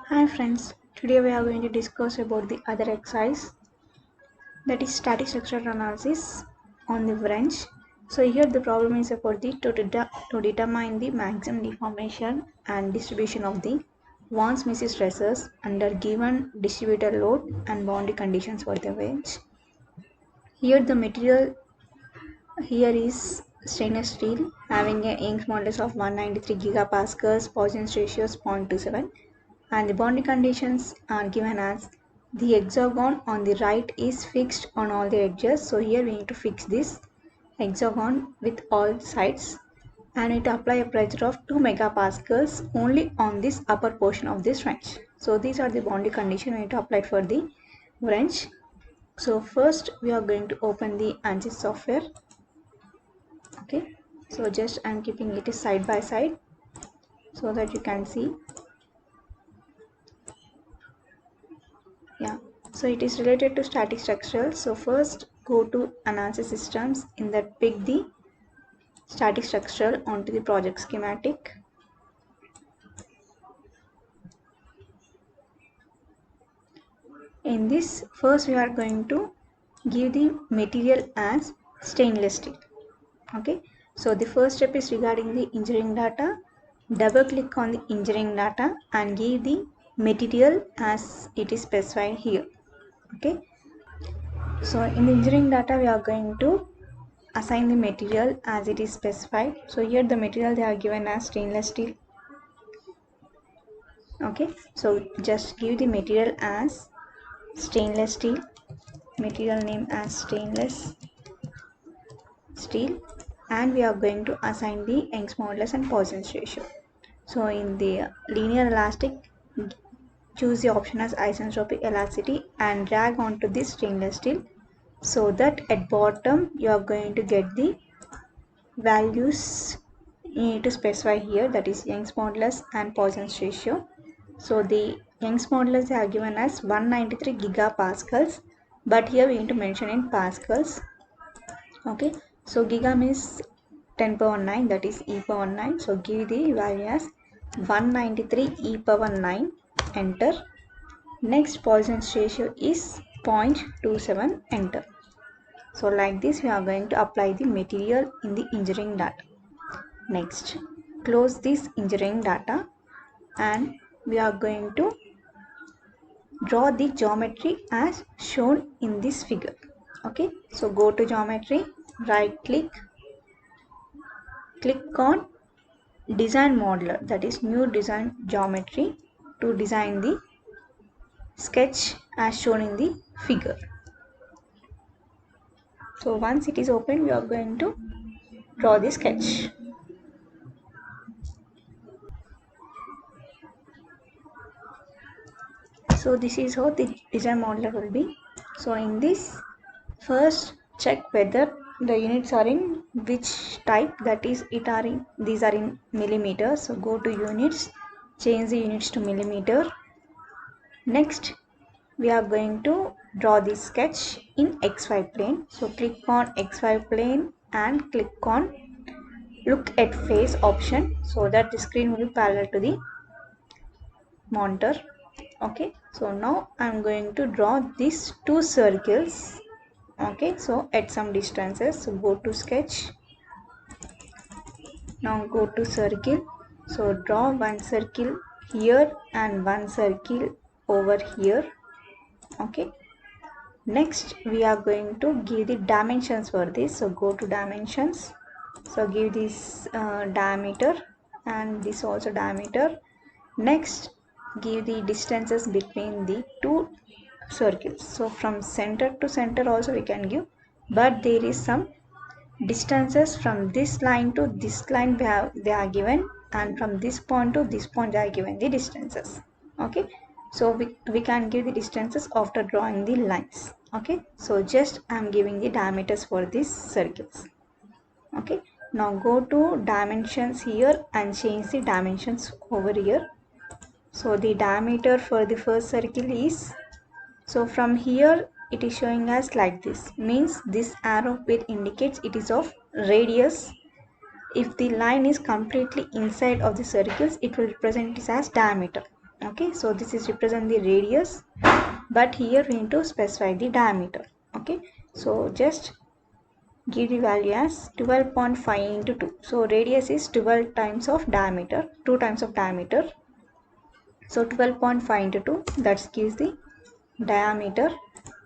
Hi friends, today we are going to discuss about the other exercise, that is static structural analysis on the wrench. So here the problem is about to determine the maximum deformation and distribution of the Von Mises stresses under given distributed load and boundary conditions for the wrench. Here the material here is stainless steel having a Young's modulus of 193 gigapascals, Poisson's ratio is 0.27, and the boundary conditions are given as the hexagon on the right is fixed on all the edges. So here we need to fix this hexagon with all sides and it apply a pressure of 2 megapascals only on this upper portion of this wrench. So these are the boundary conditions we need to apply for the wrench. So first we are going to open the ANSYS software. Okay, so just I'm keeping it side by side so that you can see. Yeah, so it is related to static structural. So first go to analysis systems, in that pick the static structural onto the project schematic. In this, first we are going to give the material as stainless steel. Okay, so the first step is regarding the engineering data. Double click on the engineering data and give the material as it is specified here. Okay, so in the engineering data we are going to assign the material as it is specified. So here the material they are given as stainless steel. Okay, so just give the material as stainless steel, material name as stainless steel, and we are going to assign the Young's modulus and Poisson's ratio. So in the linear elastic, choose the option as isentropic elasticity and drag onto this stainless steel, so that at bottom you are going to get the values you need to specify here, that is Young's modulus and Poisson's ratio. So the Young's modulus are given as 193 gigapascals, but here we need to mention in pascals. Okay, so giga means 10 power 9, that is e power 9. So give the value as 193 e power 9, enter. Next Poisson's ratio is 0.27, enter. So like this we are going to apply the material in the engineering data. Next, close this engineering data and we are going to draw the geometry as shown in this figure. Okay, so go to geometry, right click, click on design modeler, that is new design geometry, to design the sketch as shown in the figure. So once it is open, we are going to draw the sketch. So this is how the design modeler will be. So in this, first check whether the units are in which type, that is these are in millimeters. So go to units, change the units to millimeter. Next we are going to draw the sketch in XY plane. So click on XY plane and click on look at face option, so that the screen will be parallel to the monitor. Okay, so now I'm going to draw these two circles. Okay, so at some distances. So go to sketch, now go to circle. So draw one circle here and one circle over here. Okay, next we are going to give the dimensions for this. So go to dimensions, so give this diameter and this also diameter. Next give the distances between the two circles. So from center to center also we can give, but there is some distances from this line to this line they are given, and from this point to this point they are given the distances. Okay, so we can give the distances after drawing the lines. Okay, so just I am giving the diameters for these circles. Okay, now go to dimensions here and change the dimensions over here. So the diameter for the first circle is, so from here it is showing us like this, means this arrow bit indicates it is of radius. If the line is completely inside of the circles, it will represent it as diameter. Okay, so this is represent the radius, but here we need to specify the diameter. Okay, so just give the value as 12.5 into 2. So radius is 12 times of diameter, 2 times of diameter. So 12.5 into 2, that gives the diameter.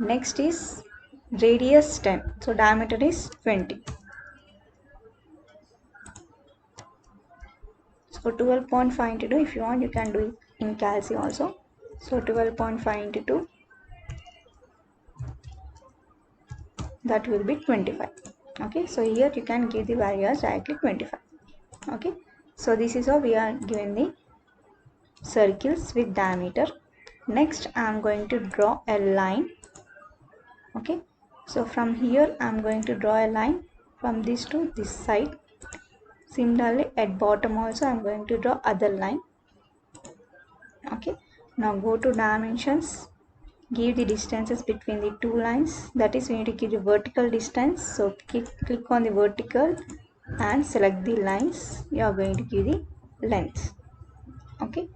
Next is radius 10. So diameter is 20. So 12.5 into 2, if you want you can do it in Calci also. So 12.5 into 2, that will be 25. Okay, so here you can give the value as directly 25. Okay, so this is how we are given the circles with diameter. Next I am going to draw a line. Okay, so from here I am going to draw a line from this to this side. Similarly at bottom also I am going to draw other line. Okay, now go to dimensions, give the distances between the two lines, that is we need to give the vertical distance. So click on the vertical and select the lines. You are going to give the length. Okay,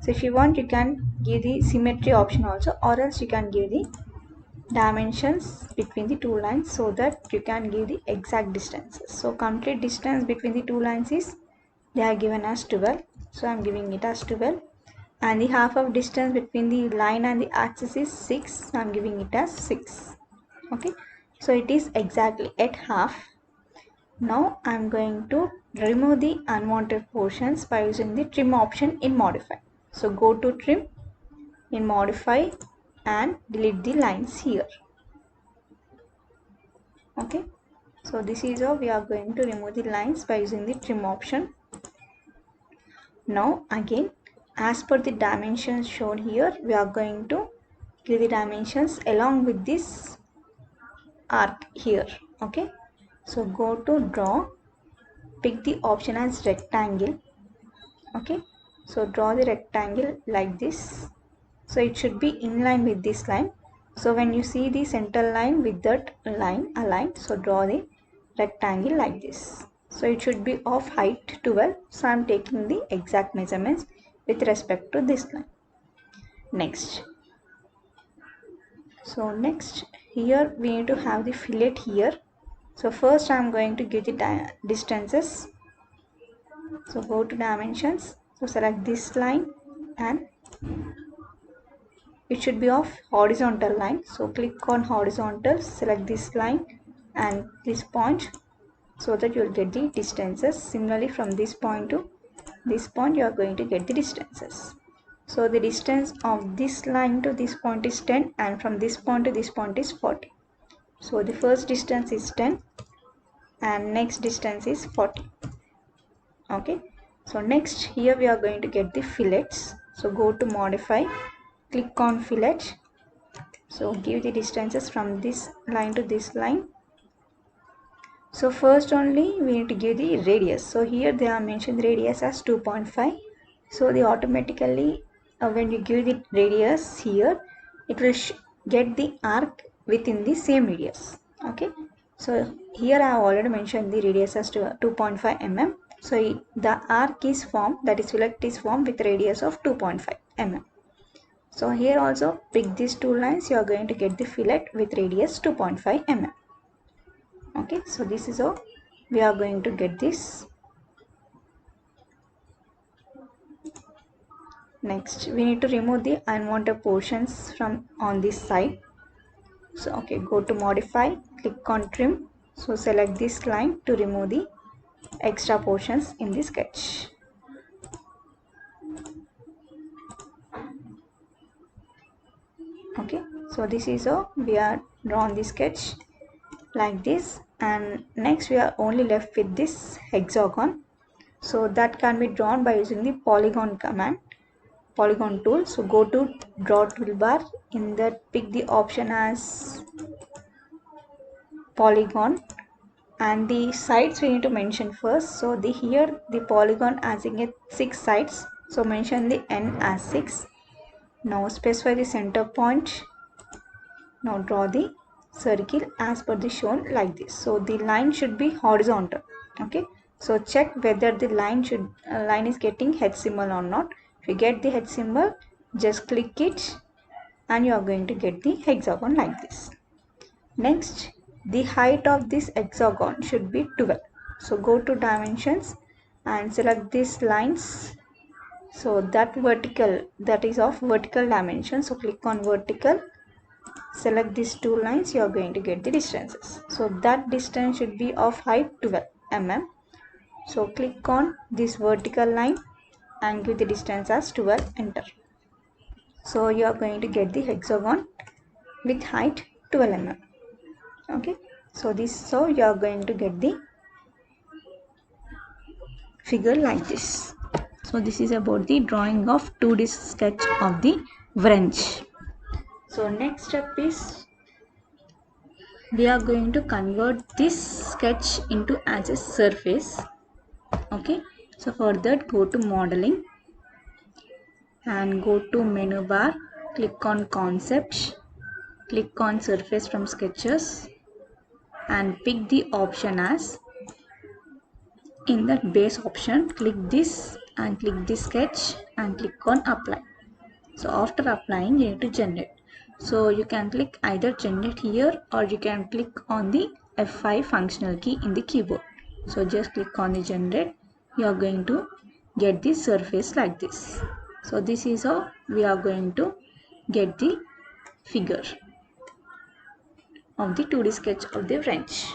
so if you want you can give the symmetry option also, or else you can give the dimensions between the two lines so that you can give the exact distances. So complete distance between the two lines is, they are given as 12, so I am giving it as 12, and the half of distance between the line and the axis is 6, so I am giving it as 6. Okay, so it is exactly at half. Now I am going to remove the unwanted portions by using the trim option in modify. So go to trim in modify and delete the lines here. Okay, so this is how we are going to remove the lines by using the trim option. Now again, as per the dimensions shown here, we are going to give the dimensions along with this arc here. Okay, so go to draw, pick the option as rectangle. Okay, so draw the rectangle like this. So it should be in line with this line. So when you see the center line with that line aligned, so draw the rectangle like this. So it should be of height 12. So I am taking the exact measurements with respect to this line. Next. So next, here we need to have the fillet here. So first I am going to give the distances. So go to dimensions. So select this line and it should be of horizontal line. So click on horizontal, select this line and this point so that you will get the distances. Similarly from this point to this point you are going to get the distances. So the distance of this line to this point is 10 and from this point to this point is 40. So the first distance is 10 and next distance is 40. Okay, so next here we are going to get the fillets. So go to modify, click on fillet. So give the distances from this line to this line. So first only we need to give the radius. So here they are mentioned radius as 2.5. So they automatically when you give the radius here, it will get the arc within the same radius. Okay, so here I have already mentioned the radius as 2.5 mm. So the arc is formed, that is fillet is formed with radius of 2.5 mm. So here also pick these two lines, you are going to get the fillet with radius 2.5 mm. Okay, so this is how we are going to get this. Next, we need to remove the unwanted portions from on this side. So okay, go to modify, click on trim. So select this line to remove the extra portions in the sketch. Okay, so this is how we are drawn the sketch like this, and next we are only left with this hexagon. So that can be drawn by using the polygon command, polygon tool. So go to draw toolbar, in that pick the option as polygon and the sides we need to mention first. So the here the polygon having it 6 sides, so mention the n as 6. Now specify the center point. Now draw the circle as per the shown like this. So the line should be horizontal. Okay, so check whether the line is getting H symbol or not. If you get the H symbol, just click it and you are going to get the hexagon like this. Next, the height of this hexagon should be 12. So go to dimensions and select these lines. So that vertical, that is of vertical dimension. So click on vertical, select these two lines, you are going to get the distances. So that distance should be of height 12 mm. So click on this vertical line and give the distance as 12, enter. So you are going to get the hexagon with height 12 mm. Okay, so you are going to get the figure like this. So this is about the drawing of 2D sketch of the wrench. So next step is we are going to convert this sketch into as a surface. Okay, so for that go to modeling and go to menu bar, click on concepts, click on surface from sketches and pick the option as, in that base option click this and click the sketch and click on apply. So after applying you need to generate. So you can click either generate here or you can click on the F5 functional key in the keyboard. So just click on the generate. You are going to get the surface like this. So this is how we are going to get the figure of the 2D sketch of the wrench.